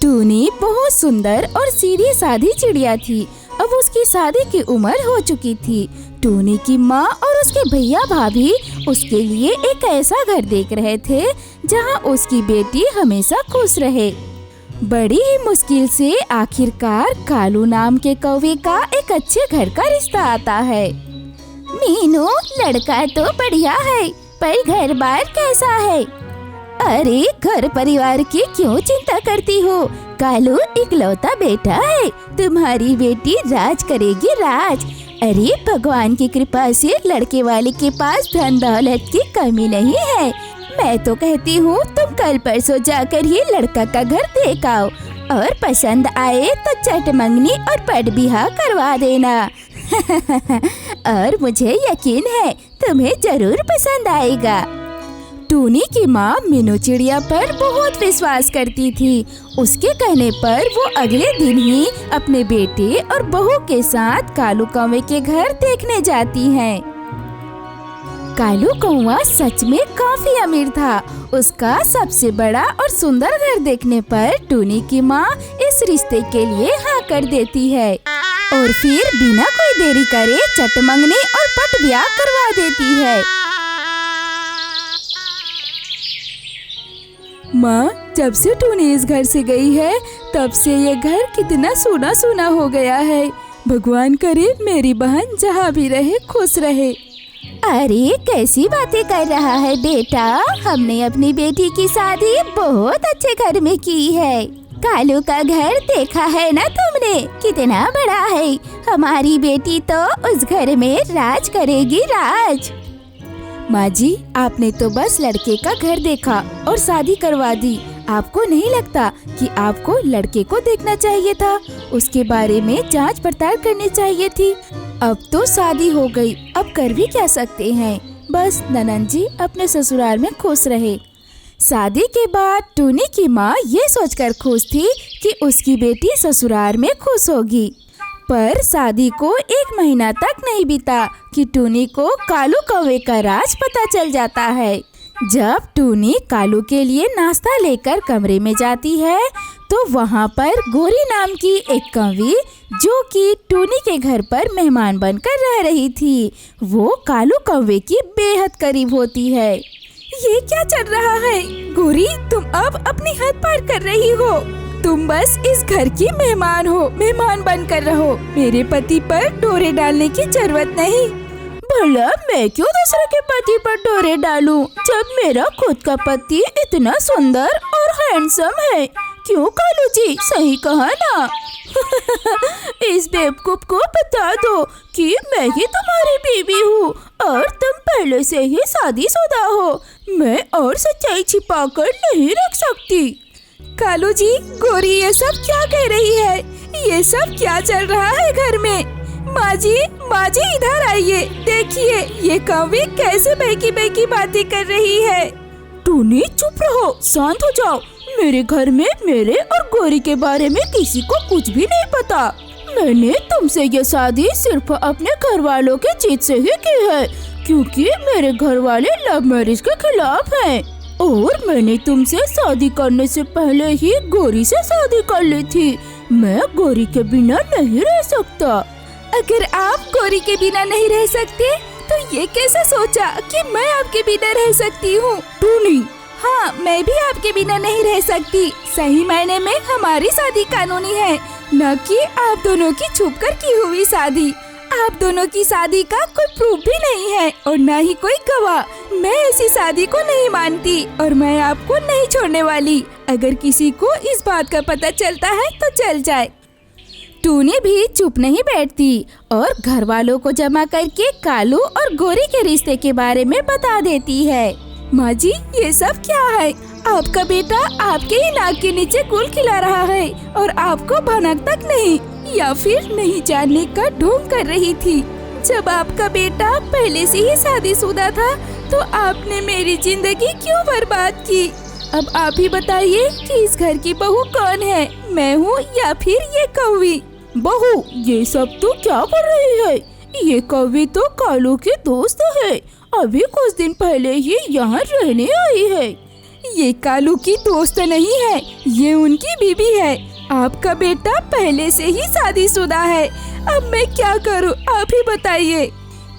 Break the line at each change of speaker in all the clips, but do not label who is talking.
टूनी बहुत सुंदर और सीधी सादी चिड़िया थी। अब उसकी शादी की उम्र हो चुकी थी। टूनी की माँ और उसके भैया भाभी उसके लिए एक ऐसा घर देख रहे थे जहाँ उसकी बेटी हमेशा खुश रहे। बड़ी ही मुश्किल से आखिरकार कालू नाम के कौवे का एक अच्छे घर का रिश्ता आता है। मीनू, लड़का तो बढ़िया है, पर घर बार कैसा है? अरे, घर परिवार की क्यों चिंता करती हो? कालू इकलौता बेटा है, तुम्हारी बेटी राज करेगी राज। अरे, भगवान की कृपा से लड़के वाले के पास धन दौलत की कमी नहीं है। मैं तो कहती हूँ तुम कल परसों जाकर ही लड़का का घर देख आओ और पसंद आए तो चट मंगनी और पट बिहा करवा देना। और मुझे यकीन है तुम्हें जरूर पसंद आएगा। टूनी की माँ मीनू चिड़िया पर बहुत विश्वास करती थी। उसके कहने पर वो अगले दिन ही अपने बेटे और बहू के साथ कालू कौवे के घर देखने जाती हैं। कालू कौवा सच में काफी अमीर था। उसका सबसे बड़ा और सुंदर घर देखने पर टूनी की माँ इस रिश्ते के लिए हाँ कर देती है और फिर बिना कोई देरी करे चट मंगनी और पट ब्याह करवा देती है। माँ, जब से टूनी इस घर से गई है तब से ये घर कितना सूना सूना हो गया है। भगवान करे मेरी बहन जहाँ भी रहे खुश रहे। अरे, कैसी बातें कर रहा है बेटा? हमने अपनी बेटी की शादी बहुत अच्छे घर में की है। कालू का घर देखा है ना तुमने, कितना बड़ा है। हमारी बेटी तो उस घर में राज करेगी राज। माँ जी, आपने तो बस लड़के का घर देखा और शादी करवा दी। आपको नहीं लगता कि आपको लड़के को देखना चाहिए था? उसके बारे में जांच पड़ताल करनी चाहिए थी। अब तो शादी हो गई, अब कर भी क्या सकते हैं। बस ननद जी अपने ससुराल में खुश रहे। शादी के बाद टूनी की माँ ये सोचकर खुश थी कि उसकी बेटी ससुराल में खुश होगी। पर शादी को 1 महीना तक नहीं बीता कि टूनी को कालू कौवे का राज पता चल जाता है। जब टूनी कालू के लिए नाश्ता लेकर कमरे में जाती है तो वहाँ पर गोरी नाम की एक कौवी, जो कि टूनी के घर पर मेहमान बनकर रह रही थी, वो कालू कौवे की बेहद करीब होती है। ये क्या चल रहा है? गोरी, तुम अब अपनी हद पार कर रही हो। तुम बस इस घर की मेहमान हो, मेहमान बनकर रहो। मेरे पति पर डोरे डालने की जरूरत नहीं। भला मैं क्यों दूसरे के पति पर डोरे डालूं, जब मेरा खुद का पति इतना सुंदर और हैंडसम है। क्यों कालू जी, सही कहा ना? इस बेवकूफ को बता दो कि मैं ही तुम्हारी बीवी हूँ और तुम पहले से ही शादीशुदा हो। मैं और सच्चाई छिपाकर नहीं रख सकती। कालू जी, गोरी ये सब क्या कह रही है? ये सब क्या चल रहा है घर में? माँ जी इधर आइए, देखिए ये कौवी कैसे बहकी बहकी बातें कर रही है। टूनी, चुप रहो, शांत हो जाओ। मेरे घर में मेरे और गोरी के बारे में किसी को कुछ भी नहीं पता। मैंने तुमसे ये शादी सिर्फ अपने घर वालों के जिद से ही की है, क्योंकि मेरे घर वाले लव मैरिज के खिलाफ हैं। और मैंने तुमसे शादी करने से पहले ही गोरी से शादी कर ली थी। मैं गोरी के बिना नहीं रह सकता। अगर आप गोरी के बिना नहीं रह सकते तो ये कैसे सोचा कि मैं आपके बिना रह सकती हूँ? टूनी, हाँ, मैं भी आपके बिना नहीं रह सकती। सही मायने में हमारी शादी कानूनी है, न कि आप दोनों की छुपकर की हुई शादी। आप दोनों की शादी का कोई प्रूफ भी नहीं है और न ही कोई गवाह। मैं ऐसी शादी को नहीं मानती और मैं आपको नहीं छोड़ने वाली। अगर किसी को इस बात का पता चलता है तो चल जाए। टूनी भी चुप नहीं बैठती और घर वालों को जमा करके कालू और गोरी के रिश्ते के बारे में बता देती है। माँ जी, ये सब क्या है? आपका बेटा आपके ही नाक के नीचे गुल खिला रहा है और आपको भनक तक नहीं, या फिर नहीं जानने का ढोंग कर रही थी। जब आपका बेटा पहले से ही शादीशुदा था तो आपने मेरी जिंदगी क्यों बर्बाद की? अब आप ही बताइए कि इस घर की बहू कौन है, मैं हूँ या फिर ये कौवी? बहू, ये सब तो क्या कर रही है? ये कौवी तो कालू की दोस्त है, अभी कुछ दिन पहले ही यहाँ रहने आई है। ये कालू की दोस्त नहीं है, ये उनकी बीबी है। आपका बेटा पहले से ही शादीशुदा है। अब मैं क्या करूं, आप ही बताइए।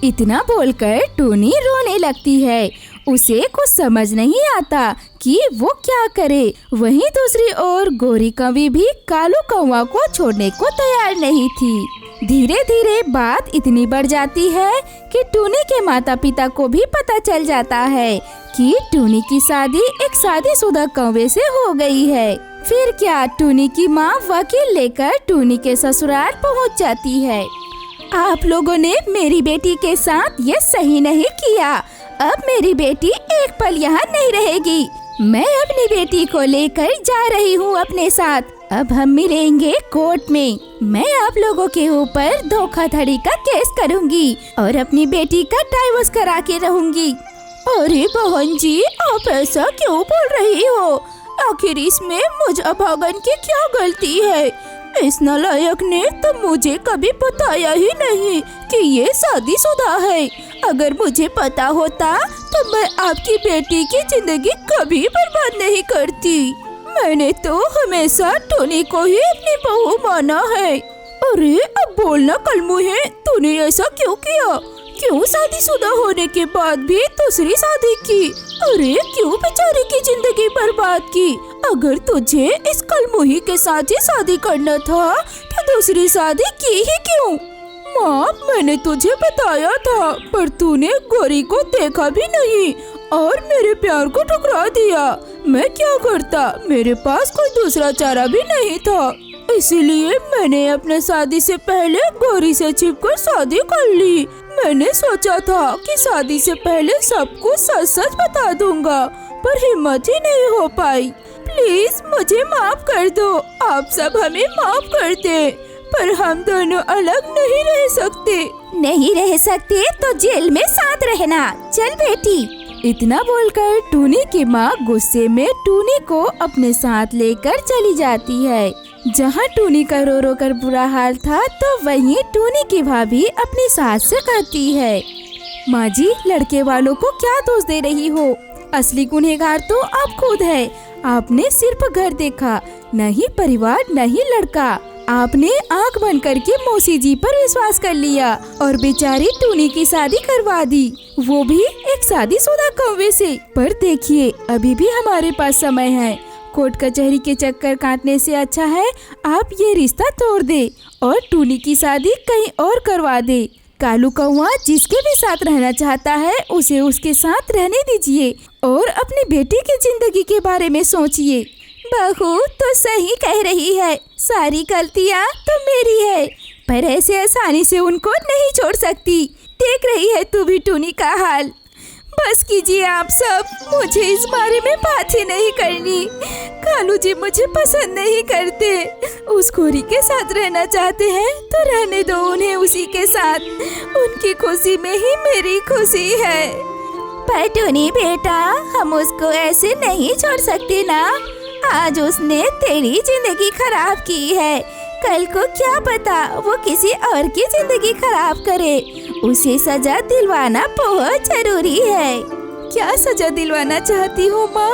इतना बोलकर टूनी रोने लगती है। उसे कुछ समझ नहीं आता कि वो क्या करे। वहीं दूसरी ओर गोरी कौवी भी कालू कौवा को छोड़ने को तैयार नहीं थी। धीरे धीरे बात इतनी बढ़ जाती है कि टूनी के माता पिता को भी पता चल जाता है कि टूनी की शादी एक शादीशुदा कौवे से हो गई है। फिर क्या, टूनी की माँ वकील लेकर टूनी के ससुराल पहुँच जाती है। आप लोगों ने मेरी बेटी के साथ ये सही नहीं किया। अब मेरी बेटी एक पल यहाँ नहीं रहेगी। मैं अपनी बेटी को लेकर जा रही हूँ अपने साथ। अब हम मिलेंगे कोर्ट में। मैं आप लोगों के ऊपर धोखाधड़ी का केस करूँगी और अपनी बेटी का डाइवोर्स करा के रहूँगी। अरे बहन जी, आप ऐसा क्यों बोल रही हो? आखिर इसमें मुझ अभागन की क्या गलती है? इस नालायक ने तो मुझे कभी बताया ही नहीं कि ये शादीशुदा है। अगर मुझे पता होता तो मैं आपकी बेटी की जिंदगी कभी बर्बाद नहीं करती। मैंने तो हमेशा टोनी को ही अपनी बहू माना है। अरे अब बोलना कलमू है, तूने ऐसा क्यों किया? क्यों शादीशुदा होने के बाद भी दूसरी शादी की? अरे क्यों बेचारी की जिंदगी बर्बाद की? अगर तुझे इस कलमुही के साथ ही शादी करना था तो दूसरी शादी की ही क्यों? माँ, मैंने तुझे बताया था, पर तूने गोरी को देखा भी नहीं और मेरे प्यार को ठुकरा दिया। मैं क्या करता, मेरे पास कोई दूसरा चारा भी नहीं था। इसीलिए मैंने अपने शादी से पहले गोरी से छिपकर शादी कर ली। मैंने सोचा था कि शादी से पहले सब कुछ सच सच बता दूंगा, पर हिम्मत ही नहीं हो पाई। प्लीज मुझे माफ कर दो। आप सब हमें माफ कर दे, पर हम दोनों अलग नहीं रह सकते। नहीं रह सकते तो जेल में साथ रहना। चल बेटी। इतना बोलकर टूनी की माँ गुस्से में टूनी को अपने साथ लेकर चली जाती है। जहाँ टूनी का रो रो कर बुरा हाल था, तो वहीं टूनी की भाभी अपनी सास से कहती है, माँ जी, लड़के वालों को क्या दोष दे रही हो? असली गुनहगार तो आप खुद है। आपने सिर्फ घर देखा, नहीं परिवार, नहीं लड़का। आपने आंख बंद करके मौसी जी पर विश्वास कर लिया और बेचारी टूनी की शादी करवा दी, वो भी एक शादीशुदा कौवे से। पर देखिए, अभी भी हमारे पास समय है। कोर्ट कचहरी के चक्कर काटने से अच्छा है आप ये रिश्ता तोड़ दे और टूनी की शादी कहीं और करवा दे। कालू कौवा जिसके भी साथ रहना चाहता है उसे उसके साथ रहने दीजिए और अपनी बेटी की जिंदगी के बारे में सोचिए। बहू तो सही कह रही है, सारी गलतियाँ तो मेरी है, पर ऐसे आसानी से उनको नहीं छोड़ सकती। देख रही है तू भी टूनी का हाल। बस कीजिए आप सब, मुझे इस बारे में बात ही नहीं करनी। कालू जी मुझे पसंद नहीं करते। उस गोरी के साथ रहना चाहते हैं तो रहने दो उन्हें उसी के साथ। उनकी खुशी में ही मेरी खुशी है। पर टूनी बेटा, हम उसको ऐसे नहीं छोड़ सकते ना। आज उसने तेरी जिंदगी खराब की है, कल को क्या पता वो किसी और की जिंदगी खराब करे। उसे सजा दिलवाना बहुत जरूरी है। क्या सजा दिलवाना चाहती हो माँ?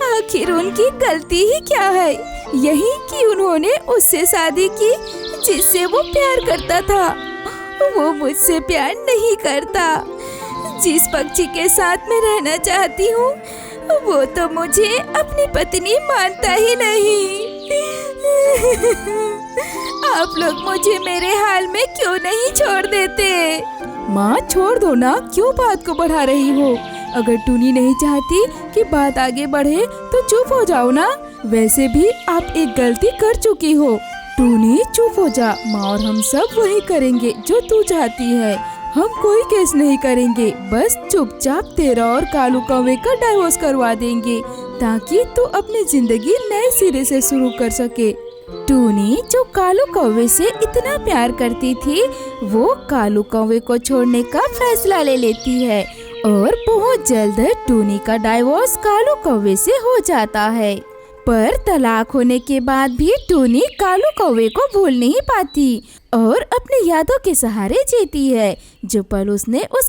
आखिर उनकी गलती ही क्या है? यही कि उन्होंने उससे शादी की जिससे वो प्यार करता था। वो मुझसे प्यार नहीं करता। जिस पक्षी के साथ मैं रहना चाहती हूँ वो तो मुझे अपनी पत्नी मानता ही नहीं। आप लोग मुझे मेरे हाल में क्यों नहीं छोड़ देते? माँ, छोड़ दो ना, क्यों बात को बढ़ा रही हो? अगर टूनी नहीं चाहती कि बात आगे बढ़े तो चुप हो जाओ ना। वैसे भी आप एक गलती कर चुकी हो। टूनी चुप हो जा, माँ और हम सब वही करेंगे जो तू चाहती है। हम कोई केस नहीं करेंगे, बस चुपचाप तेरा और कालू कौवे का डाइवोर्स करवा देंगे ताकि तू अपनी जिंदगी नए सिरे से शुरू कर सके। टूनी जो कालू कौवे से इतना प्यार करती थी, वो कालू कौवे को छोड़ने का फैसला ले लेती है और बहुत जल्द टूनी का डाइवोर्स कालू कौवे से हो जाता है। पर तलाक होने के बाद भी टूनी कालू कौवे को भूल नहीं पाती और अपनी यादों के सहारे जीती है जो पल उसने उस